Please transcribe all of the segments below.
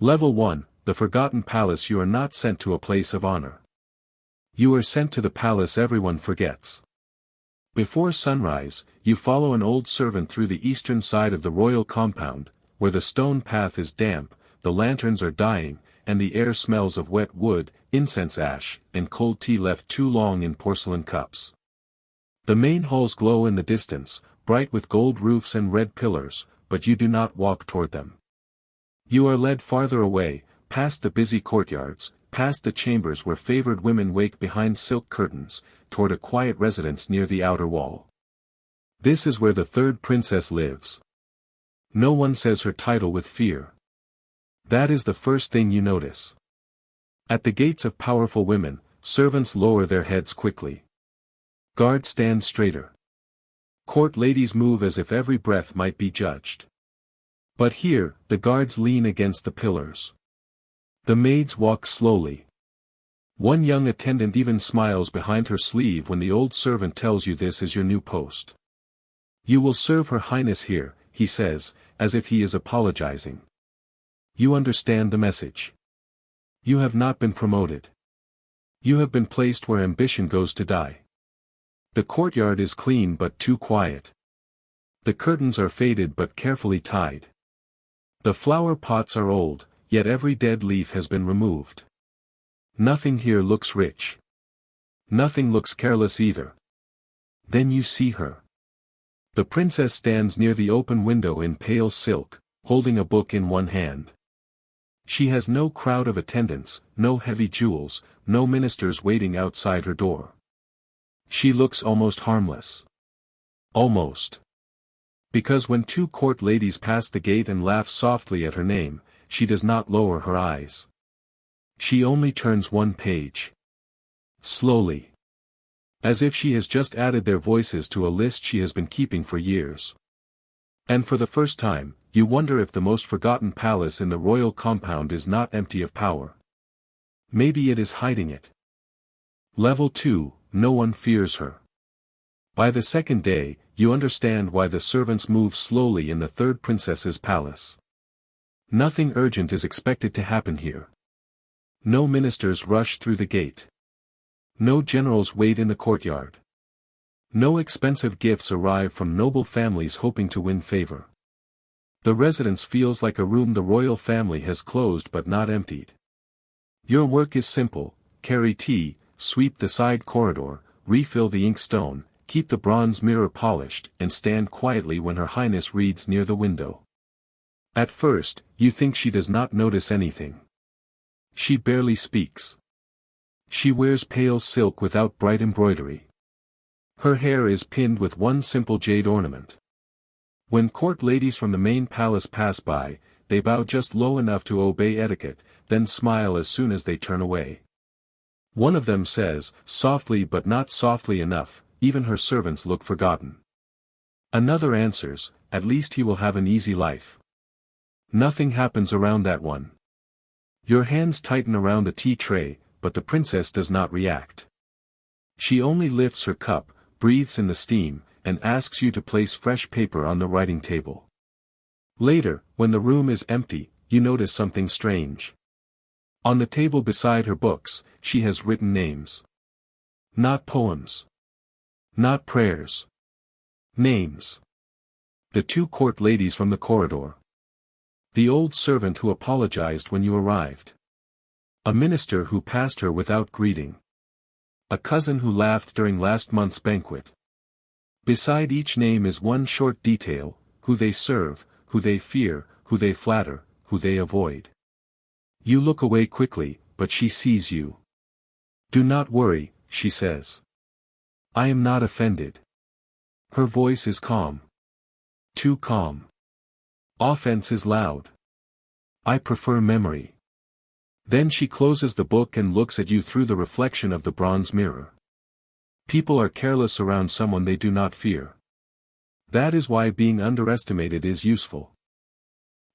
Level 1, the Forgotten Palace. You are not sent to a place of honor. You are sent to the palace everyone forgets. Before sunrise, you follow an old servant through the eastern side of the royal compound, where the stone path is damp, the lanterns are dying, and the air smells of wet wood, incense ash, and cold tea left too long in porcelain cups. The main halls glow in the distance, bright with gold roofs and red pillars, but you do not walk toward them. You are led farther away, past the busy courtyards, past the chambers where favored women wake behind silk curtains, toward a quiet residence near the outer wall. This is where the third princess lives. No one says her title with fear. That is the first thing you notice. At the gates of powerful women, servants lower their heads quickly. Guards stand straighter. Court ladies move as if every breath might be judged. But here, the guards lean against the pillars. The maids walk slowly. One young attendant even smiles behind her sleeve when the old servant tells you this is your new post. You will serve Her Highness here, he says, as if he is apologizing. You understand the message. You have not been promoted. You have been placed where ambition goes to die. The courtyard is clean but too quiet. The curtains are faded but carefully tied. The flower pots are old, yet every dead leaf has been removed. Nothing here looks rich. Nothing looks careless either. Then you see her. The princess stands near the open window in pale silk, holding a book in one hand. She has no crowd of attendants, no heavy jewels, no ministers waiting outside her door. She looks almost harmless. Almost. Because when two court ladies pass the gate and laugh softly at her name, she does not lower her eyes. She only turns one page. Slowly. As if she has just added their voices to a list she has been keeping for years. And for the first time, you wonder if the most forgotten palace in the royal compound is not empty of power. Maybe it is hiding it. Level 2, no one fears her. By the second day, you understand why the servants move slowly in the third princess's palace. Nothing urgent is expected to happen here. No ministers rush through the gate. No generals wait in the courtyard. No expensive gifts arrive from noble families hoping to win favor. The residence feels like a room the royal family has closed but not emptied. Your work is simple: carry tea, sweep the side corridor, refill the inkstone, keep the bronze mirror polished, and stand quietly when Her Highness reads near the window. At first, you think she does not notice anything. She barely speaks. She wears pale silk without bright embroidery. Her hair is pinned with one simple jade ornament. When court ladies from the main palace pass by, they bow just low enough to obey etiquette, then smile as soon as they turn away. One of them says, softly but not softly enough, even her servants look forgotten. Another answers, at least he will have an easy life. Nothing happens around that one. Your hands tighten around the tea tray, but the princess does not react. She only lifts her cup, breathes in the steam, and asks you to place fresh paper on the writing table. Later, when the room is empty, you notice something strange. On the table beside her books, she has written names. Not poems. Not prayers. Names. The two court ladies from the corridor. The old servant who apologized when you arrived. A minister who passed her without greeting. A cousin who laughed during last month's banquet. Beside each name is one short detail: who they serve, who they fear, who they flatter, who they avoid. You look away quickly, but she sees you. Do not worry, she says. I am not offended. Her voice is calm. Too calm. Offense is loud. I prefer memory. Then she closes the book and looks at you through the reflection of the bronze mirror. People are careless around someone they do not fear. That is why being underestimated is useful.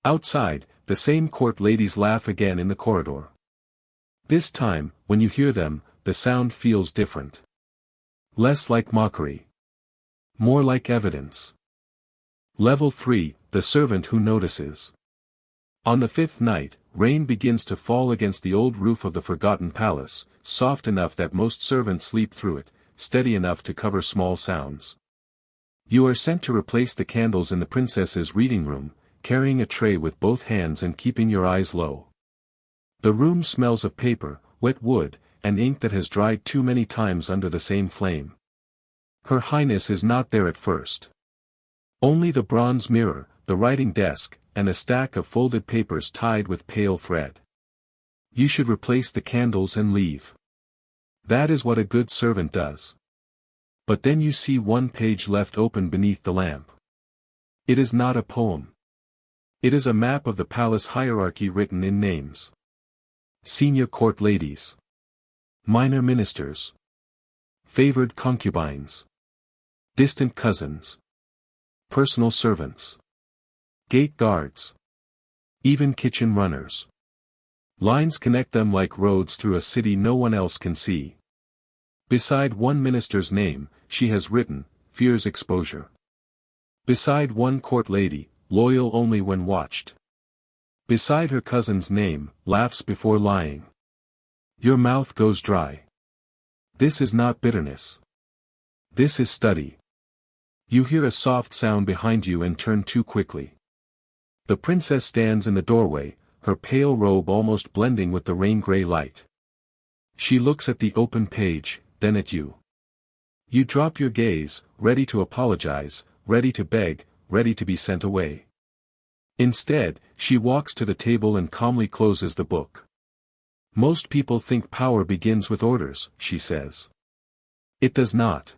Outside, the same court ladies laugh again in the corridor. This time, when you hear them, the sound feels different. Less like mockery. More like evidence. Level 3, the servant who notices. On the fifth night, rain begins to fall against the old roof of the forgotten palace, soft enough that most servants sleep through it, steady enough to cover small sounds. You are sent to replace the candles in the princess's reading room, carrying a tray with both hands and keeping your eyes low. The room smells of paper, wet wood, and ink that has dried too many times under the same flame. Her Highness is not there at first. Only the bronze mirror, the writing desk, and a stack of folded papers tied with pale thread. You should replace the candles and leave. That is what a good servant does. But then you see one page left open beneath the lamp. It is not a poem. It is a map of the palace hierarchy written in names. Senior court ladies. Minor ministers. Favored concubines. Distant cousins. Personal servants. Gate guards. Even kitchen runners. Lines connect them like roads through a city no one else can see. Beside one minister's name, she has written, fears exposure. Beside one court lady, loyal only when watched. Beside her cousin's name, laughs before lying. Your mouth goes dry. This is not bitterness. This is study. You hear a soft sound behind you and turn too quickly. The princess stands in the doorway, her pale robe almost blending with the rain-gray light. She looks at the open page, then at you. You drop your gaze, ready to apologize, ready to beg, ready to be sent away. Instead, she walks to the table and calmly closes the book. Most people think power begins with orders, she says. It does not.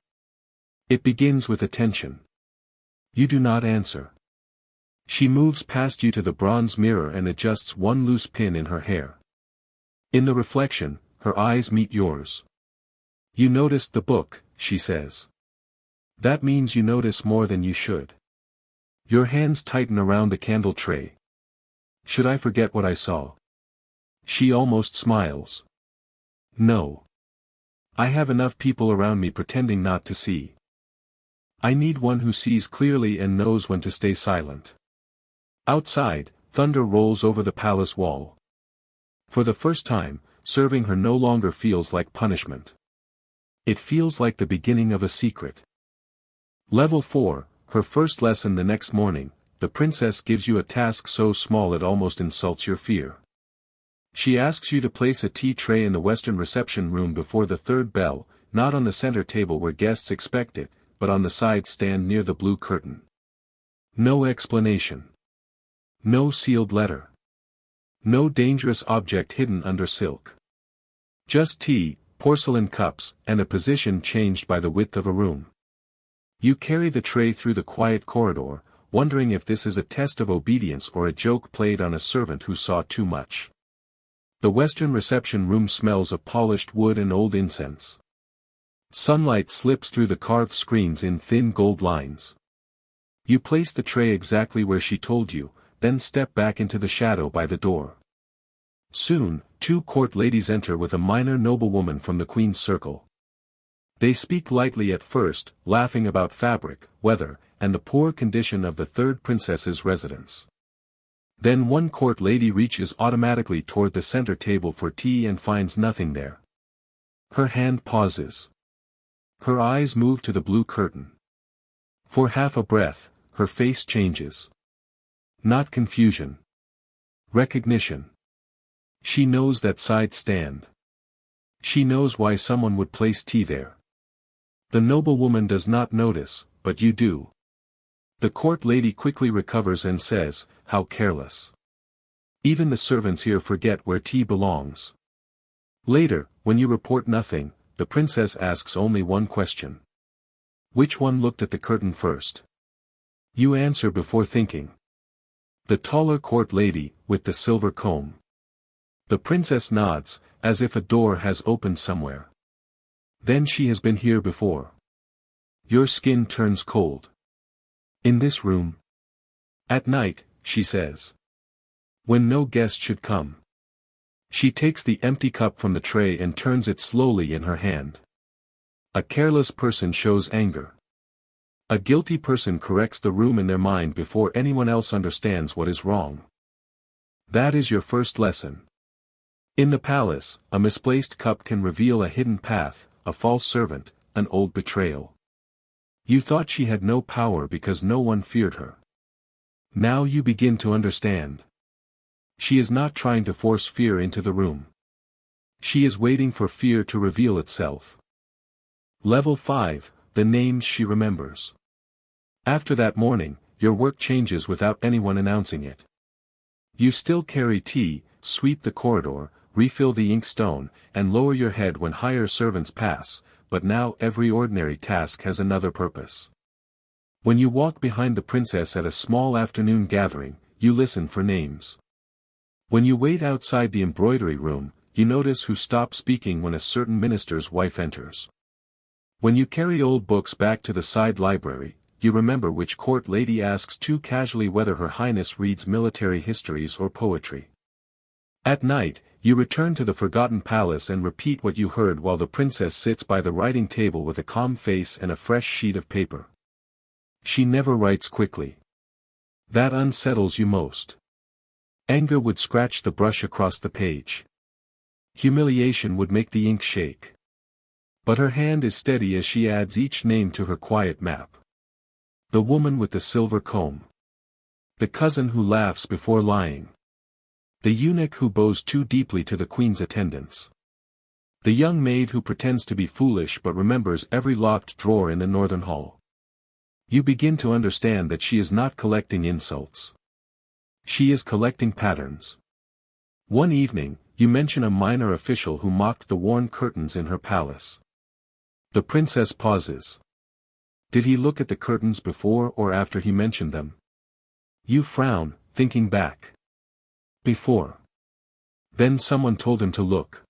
It begins with attention. You do not answer. She moves past you to the bronze mirror and adjusts one loose pin in her hair. In the reflection, her eyes meet yours. You noticed the book, she says. That means you notice more than you should. Your hands tighten around the candle tray. Should I forget what I saw? She almost smiles. No. I have enough people around me pretending not to see. I need one who sees clearly and knows when to stay silent. Outside, thunder rolls over the palace wall. For the first time, serving her no longer feels like punishment. It feels like the beginning of a secret. Level 4, her first lesson the next morning, the princess gives you a task so small it almost insults your fear. She asks you to place a tea tray in the western reception room before the third bell, not on the center table where guests expect it, but on the side stand near the blue curtain. No explanation. No sealed letter. No dangerous object hidden under silk. Just tea, porcelain cups, and a position changed by the width of a room. You carry the tray through the quiet corridor, wondering if this is a test of obedience or a joke played on a servant who saw too much. The western reception room smells of polished wood and old incense. Sunlight slips through the carved screens in thin gold lines. You place the tray exactly where she told you, then step back into the shadow by the door. Soon, 2 court ladies enter with a minor noblewoman from the Queen's circle. They speak lightly at first, laughing about fabric, weather, and the poor condition of the third princess's residence. Then one court lady reaches automatically toward the center table for tea and finds nothing there. Her hand pauses. Her eyes move to the blue curtain. For half a breath, her face changes. Not confusion. Recognition. She knows that side stand. She knows why someone would place tea there. The noblewoman does not notice, but you do. The court lady quickly recovers and says, "How careless. Even the servants here forget where tea belongs." Later, when you report nothing, the princess asks only one question. Which one looked at the curtain first? You answer before thinking. The taller court lady, with the silver comb. The princess nods, as if a door has opened somewhere. Then she has been here before. Your skin turns cold. In this room? At night, she says. When no guest should come. She takes the empty cup from the tray and turns it slowly in her hand. A careless person shows anger. A guilty person corrects the room in their mind before anyone else understands what is wrong. That is your first lesson. In the palace, a misplaced cup can reveal a hidden path, a false servant, an old betrayal. You thought she had no power because no one feared her. Now you begin to understand. She is not trying to force fear into the room. She is waiting for fear to reveal itself. Level 5, the names she remembers. After that morning, your work changes without anyone announcing it. You still carry tea, sweep the corridor, refill the inkstone, and lower your head when higher servants pass, but now every ordinary task has another purpose. When you walk behind the princess at a small afternoon gathering, you listen for names. When you wait outside the embroidery room, you notice who stops speaking when a certain minister's wife enters. When you carry old books back to the side library, you remember which court lady asks too casually whether Her Highness reads military histories or poetry. At night, you return to the forgotten palace and repeat what you heard while the princess sits by the writing table with a calm face and a fresh sheet of paper. She never writes quickly. That unsettles you most. Anger would scratch the brush across the page. Humiliation would make the ink shake. But her hand is steady as she adds each name to her quiet map. The woman with the silver comb. The cousin who laughs before lying. The eunuch who bows too deeply to the queen's attendants. The young maid who pretends to be foolish but remembers every locked drawer in the northern hall. You begin to understand that she is not collecting insults. She is collecting patterns. One evening, you mention a minor official who mocked the worn curtains in her palace. The princess pauses. Did he look at the curtains before or after he mentioned them? You frown, thinking back. Before. Then someone told him to look.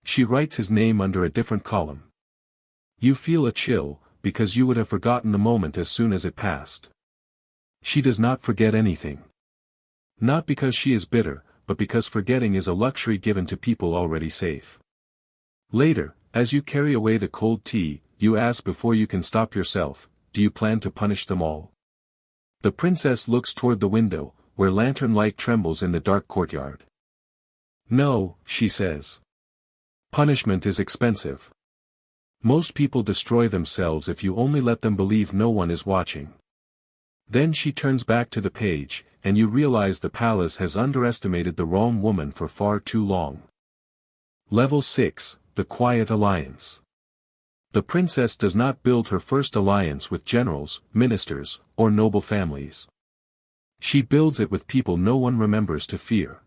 She writes his name under a different column. You feel a chill, because you would have forgotten the moment as soon as it passed. She does not forget anything. Not because she is bitter, but because forgetting is a luxury given to people already safe. Later, as you carry away the cold tea, you ask before you can stop yourself, do you plan to punish them all? The princess looks toward the window, where lantern light trembles in the dark courtyard. No, she says. Punishment is expensive. Most people destroy themselves if you only let them believe no one is watching. Then she turns back to the page, and you realize the palace has underestimated the wrong woman for far too long. Level 6, the Quiet Alliance. The princess does not build her first alliance with generals, ministers, or noble families. She builds it with people no one remembers to fear.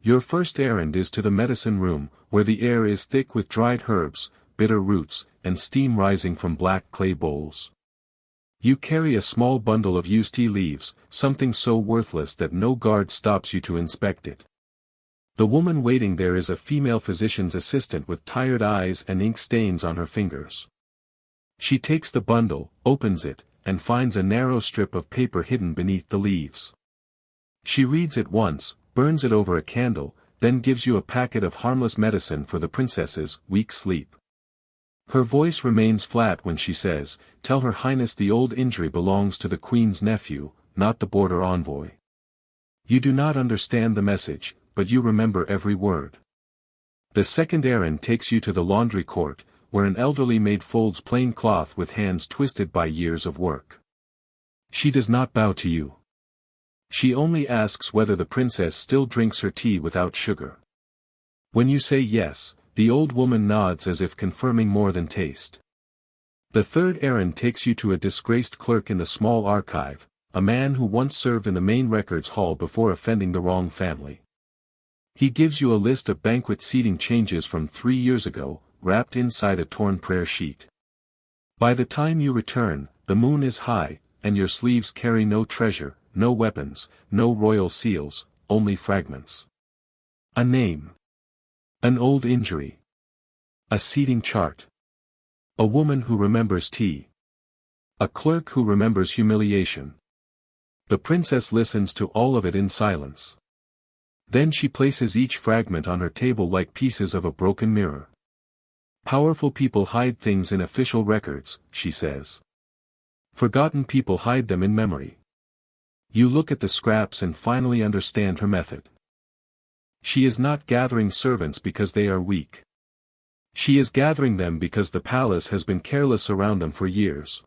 Your first errand is to the medicine room, where the air is thick with dried herbs, bitter roots, and steam rising from black clay bowls. You carry a small bundle of used tea leaves, something so worthless that no guard stops you to inspect it. The woman waiting there is a female physician's assistant with tired eyes and ink stains on her fingers. She takes the bundle, opens it, and finds a narrow strip of paper hidden beneath the leaves. She reads it once, burns it over a candle, then gives you a packet of harmless medicine for the princess's weak sleep. Her voice remains flat when she says, "Tell Her Highness the old injury belongs to the Queen's nephew, not the border envoy." You do not understand the message, but you remember every word. The second errand takes you to the laundry court, where an elderly maid folds plain cloth with hands twisted by years of work. She does not bow to you. She only asks whether the princess still drinks her tea without sugar. When you say yes, the old woman nods as if confirming more than taste. The third errand takes you to a disgraced clerk in the small archive, a man who once served in the main records hall before offending the wrong family. He gives you a list of banquet seating changes from 3 years ago, wrapped inside a torn prayer sheet. By the time you return, the moon is high, and your sleeves carry no treasure, no weapons, no royal seals, only fragments. A name. An old injury. A seating chart. A woman who remembers tea. A clerk who remembers humiliation. The princess listens to all of it in silence. Then she places each fragment on her table like pieces of a broken mirror. Powerful people hide things in official records, she says. Forgotten people hide them in memory. You look at the scraps and finally understand her method. She is not gathering servants because they are weak. She is gathering them because the palace has been careless around them for years.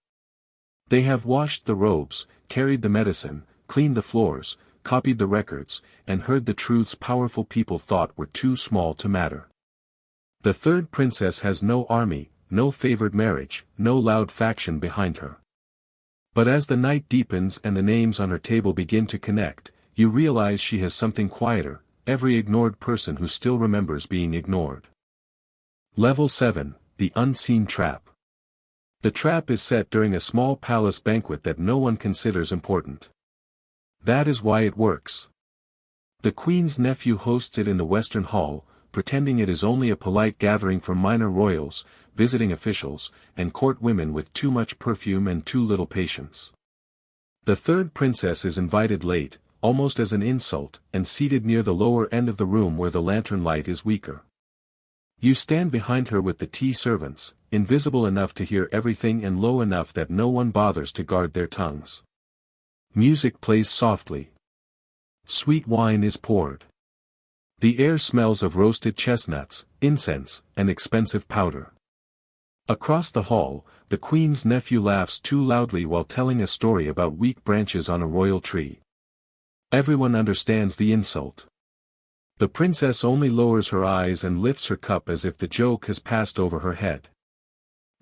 They have washed the robes, carried the medicine, cleaned the floors, copied the records, and heard the truths powerful people thought were too small to matter. The third princess has no army, no favored marriage, no loud faction behind her. But as the night deepens and the names on her table begin to connect, you realize she has something quieter, every ignored person who still remembers being ignored. Level 7, the unseen trap. The trap is set during a small palace banquet that no one considers important. That is why it works. The queen's nephew hosts it in the Western Hall, pretending it is only a polite gathering for minor royals, visiting officials, and court women with too much perfume and too little patience. The third princess is invited late, almost as an insult, and seated near the lower end of the room where the lantern light is weaker. You stand behind her with the tea servants, invisible enough to hear everything and low enough that no one bothers to guard their tongues. Music plays softly. Sweet wine is poured. The air smells of roasted chestnuts, incense, and expensive powder. Across the hall, the queen's nephew laughs too loudly while telling a story about weak branches on a royal tree. Everyone understands the insult. The princess only lowers her eyes and lifts her cup as if the joke has passed over her head.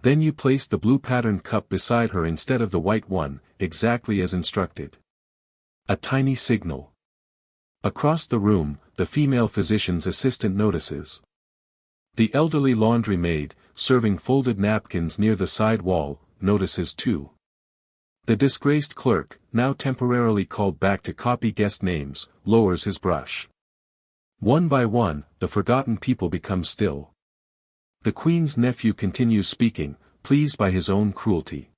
Then you place the blue-patterned cup beside her instead of the white one, exactly as instructed. A tiny signal. Across the room, the female physician's assistant notices. The elderly laundry maid, serving folded napkins near the side wall, notices too. The disgraced clerk, now temporarily called back to copy guest names, lowers his brush. One by one, the forgotten people become still. The queen's nephew continues speaking, pleased by his own cruelty.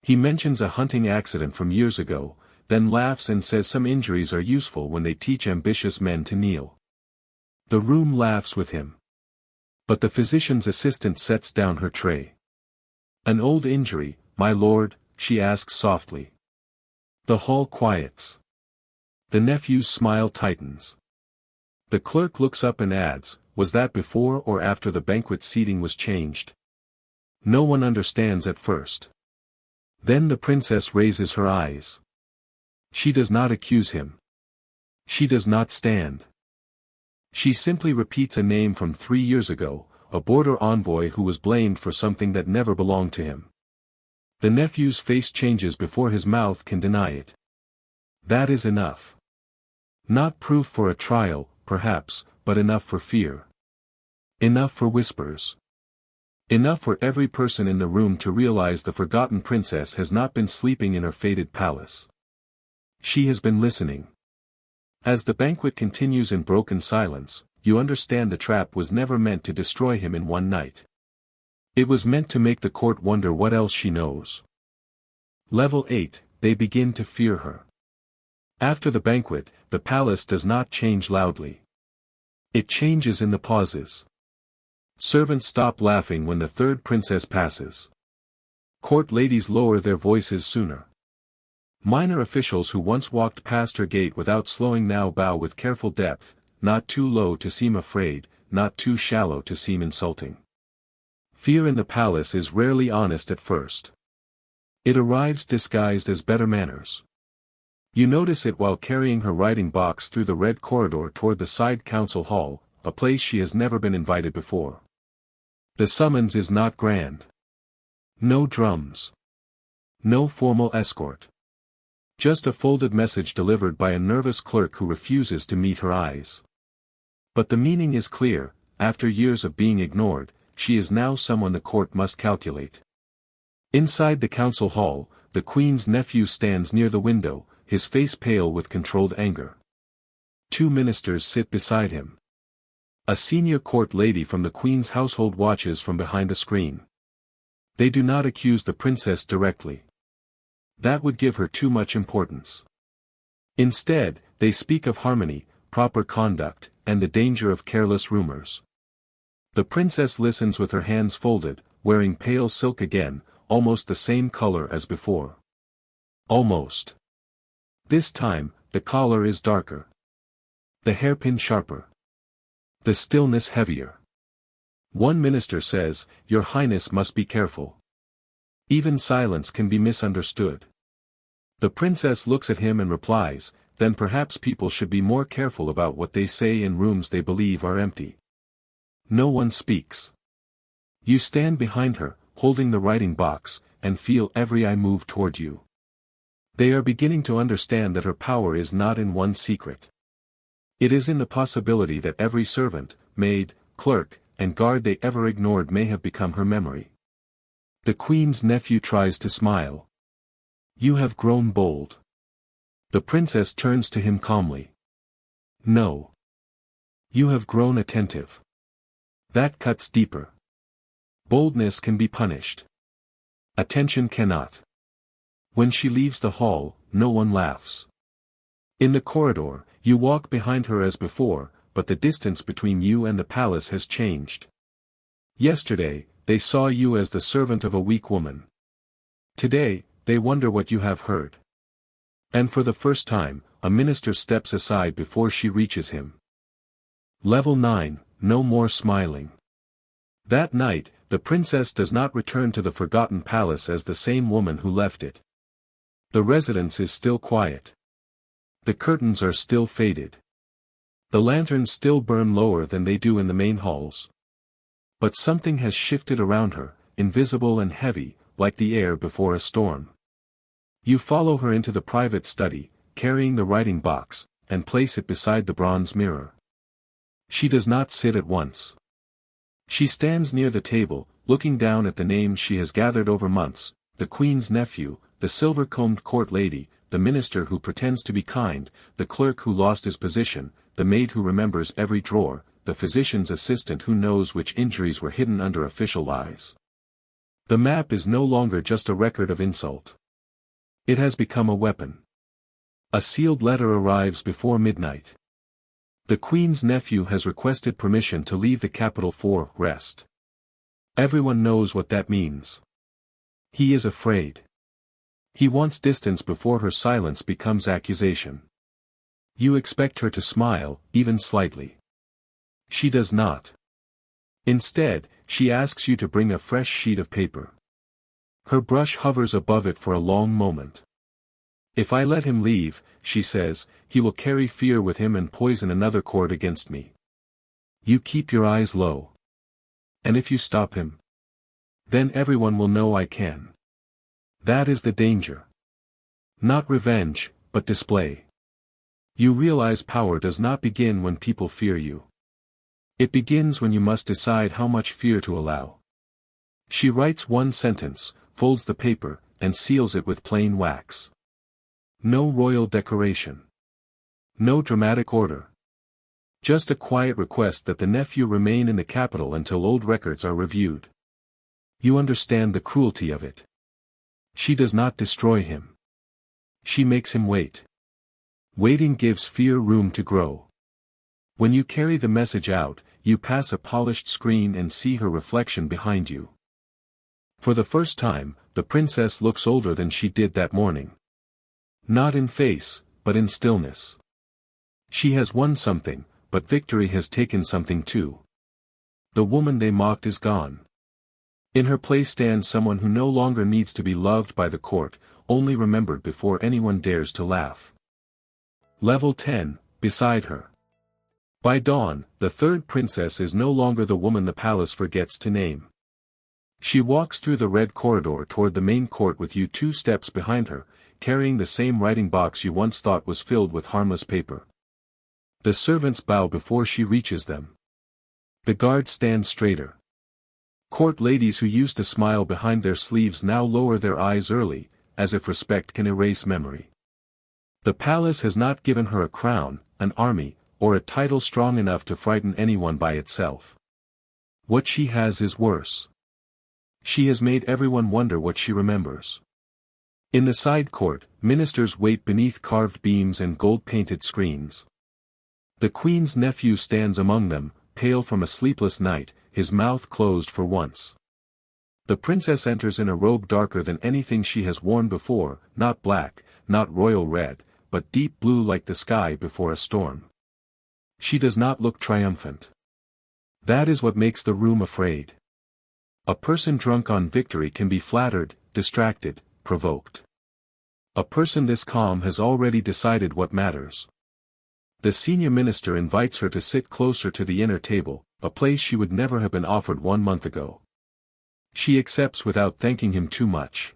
He mentions a hunting accident from years ago, then laughs and says some injuries are useful when they teach ambitious men to kneel. The room laughs with him. But the physician's assistant sets down her tray. An old injury, my lord, she asks softly. The hall quiets. The nephew's smile tightens. The clerk looks up and adds, was that before or after the banquet seating was changed? No one understands at first. Then the princess raises her eyes. She does not accuse him. She does not stand. She simply repeats a name from 3 years ago, a border envoy who was blamed for something that never belonged to him. The nephew's face changes before his mouth can deny it. That is enough. Not proof for a trial, perhaps, but enough for fear. Enough for whispers. Enough for every person in the room to realize the forgotten princess has not been sleeping in her faded palace. She has been listening. As the banquet continues in broken silence, you understand the trap was never meant to destroy him in one night. It was meant to make the court wonder what else she knows. Level 8, they begin to fear her. After the banquet, the palace does not change loudly. It changes in the pauses. Servants stop laughing when the third princess passes. Court ladies lower their voices sooner. Minor officials who once walked past her gate without slowing now bow with careful depth, not too low to seem afraid, not too shallow to seem insulting. Fear in the palace is rarely honest at first. It arrives disguised as better manners. You notice it while carrying her writing box through the red corridor toward the side council hall, a place she has never been invited before. The summons is not grand. No drums. No formal escort. Just a folded message delivered by a nervous clerk who refuses to meet her eyes. But the meaning is clear, after years of being ignored, she is now someone the court must calculate. Inside the council hall, the queen's nephew stands near the window, his face pale with controlled anger. 2 ministers sit beside him. A senior court lady from the queen's household watches from behind a screen. They do not accuse the princess directly. That would give her too much importance. Instead, they speak of harmony, proper conduct, and the danger of careless rumors. The princess listens with her hands folded, wearing pale silk again, almost the same color as before. Almost. This time, the collar is darker. The hairpin sharper. The stillness heavier. One minister says, "Your Highness must be careful." Even silence can be misunderstood. The princess looks at him and replies, "Then perhaps people should be more careful about what they say in rooms they believe are empty." No one speaks. You stand behind her, holding the writing box, and feel every eye move toward you. They are beginning to understand that her power is not in one secret. It is in the possibility that every servant, maid, clerk, and guard they ever ignored may have become her memory. The queen's nephew tries to smile. "You have grown bold." The princess turns to him calmly. "No. You have grown attentive." That cuts deeper. Boldness can be punished. Attention cannot. When she leaves the hall, no one laughs. In the corridor, you walk behind her as before, but the distance between you and the palace has changed. Yesterday, they saw you as the servant of a weak woman. Today, they wonder what you have heard. And for the first time, a minister steps aside before she reaches him. Level 9, no more smiling. That night, the princess does not return to the forgotten palace as the same woman who left it. The residence is still quiet. The curtains are still faded. The lanterns still burn lower than they do in the main halls. But something has shifted around her, invisible and heavy, like the air before a storm. You follow her into the private study, carrying the writing box, and place it beside the bronze mirror. She does not sit at once. She stands near the table, looking down at the names she has gathered over months: the queen's nephew, the silver-combed court lady, the minister who pretends to be kind, the clerk who lost his position, the maid who remembers every drawer, the physician's assistant who knows which injuries were hidden under official lies. The map is no longer just a record of insult. It has become a weapon. A sealed letter arrives before midnight. The queen's nephew has requested permission to leave the capital for rest. Everyone knows what that means. He is afraid. He wants distance before her silence becomes accusation. You expect her to smile, even slightly. She does not. Instead, she asks you to bring a fresh sheet of paper. Her brush hovers above it for a long moment. "If I let him leave," she says, "he will carry fear with him and poison another court against me." You keep your eyes low. "And if you stop him? Then everyone will know I can." That is the danger. Not revenge, but display. You realize power does not begin when people fear you. It begins when you must decide how much fear to allow. She writes one sentence, folds the paper, and seals it with plain wax. No royal decoration. No dramatic order. Just a quiet request that the nephew remain in the capital until old records are reviewed. You understand the cruelty of it. She does not destroy him. She makes him wait. Waiting gives fear room to grow. When you carry the message out, you pass a polished screen and see her reflection behind you. For the first time, the princess looks older than she did that morning. Not in face, but in stillness. She has won something, but victory has taken something too. The woman they mocked is gone. In her place stands someone who no longer needs to be loved by the court, only remembered before anyone dares to laugh. Level 10, beside her. By dawn, the third princess is no longer the woman the palace forgets to name. She walks through the red corridor toward the main court with you 2 steps behind her, carrying the same writing box you once thought was filled with harmless paper. The servants bow before she reaches them. The guards stand straighter. Court ladies who used to smile behind their sleeves now lower their eyes early, as if respect can erase memory. The palace has not given her a crown, an army, or a title strong enough to frighten anyone by itself. What she has is worse. She has made everyone wonder what she remembers. In the side court, ministers wait beneath carved beams and gold-painted screens. The queen's nephew stands among them, pale from a sleepless night, his mouth closed for once. The princess enters in a robe darker than anything she has worn before, not black, not royal red, but deep blue like the sky before a storm. She does not look triumphant. That is what makes the room afraid. A person drunk on victory can be flattered, distracted, provoked. A person this calm has already decided what matters. The senior minister invites her to sit closer to the inner table, a place she would never have been offered 1 month ago. She accepts without thanking him too much.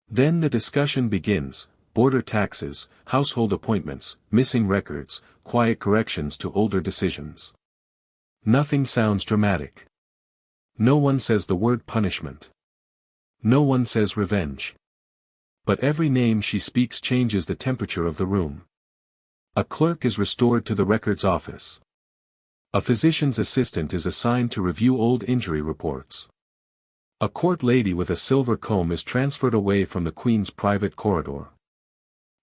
Then the discussion begins: border taxes, household appointments, missing records, quiet corrections to older decisions. Nothing sounds dramatic. No one says the word punishment. No one says revenge. But every name she speaks changes the temperature of the room. A clerk is restored to the records office. A physician's assistant is assigned to review old injury reports. A court lady with a silver comb is transferred away from the Queen's private corridor.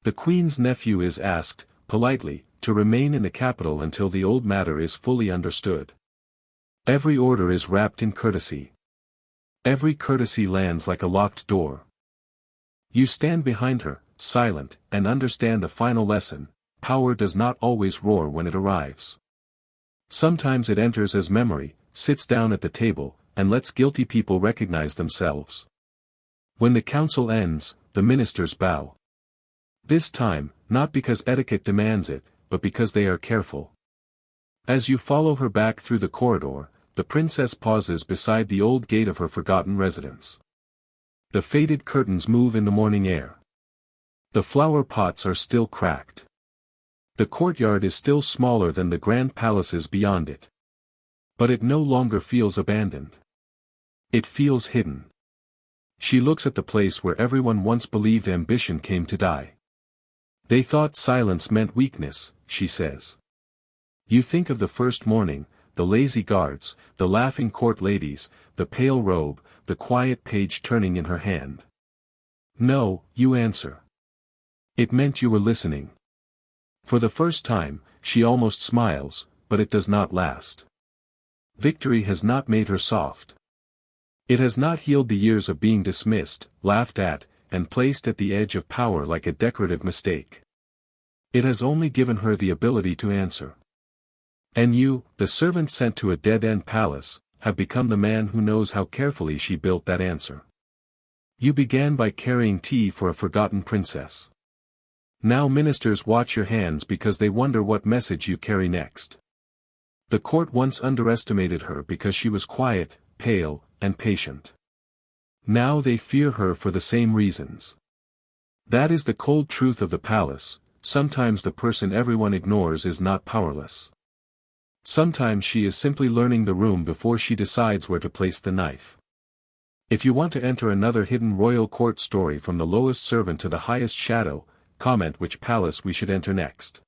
The Queen's nephew is asked, politely, to remain in the capital until the old matter is fully understood. Every order is wrapped in courtesy. Every courtesy lands like a locked door. You stand behind her, silent, and understand the final lesson: power does not always roar when it arrives. Sometimes it enters as memory, sits down at the table, and lets guilty people recognize themselves. When the council ends, the ministers bow. This time, not because etiquette demands it, but because they are careful. As you follow her back through the corridor, the princess pauses beside the old gate of her forgotten residence. The faded curtains move in the morning air. The flower pots are still cracked. The courtyard is still smaller than the grand palaces beyond it. But it no longer feels abandoned. It feels hidden. She looks at the place where everyone once believed ambition came to die. They thought silence meant weakness, she says. You think of the first morning, the lazy guards, the laughing court ladies, the pale robe, the quiet page turning in her hand. No, you answer. It meant you were listening. For the first time, she almost smiles, but it does not last. Victory has not made her soft. It has not healed the years of being dismissed, laughed at, and placed at the edge of power like a decorative mistake. It has only given her the ability to answer. And you, the servant sent to a dead-end palace, have become the man who knows how carefully she built that answer. You began by carrying tea for a forgotten princess. Now ministers watch your hands because they wonder what message you carry next. The court once underestimated her because she was quiet, pale, and patient. Now they fear her for the same reasons. That is the cold truth of the palace: sometimes the person everyone ignores is not powerless. Sometimes she is simply learning the room before she decides where to place the knife. If you want to enter another hidden royal court story from the lowest servant to the highest shadow, comment which palace we should enter next.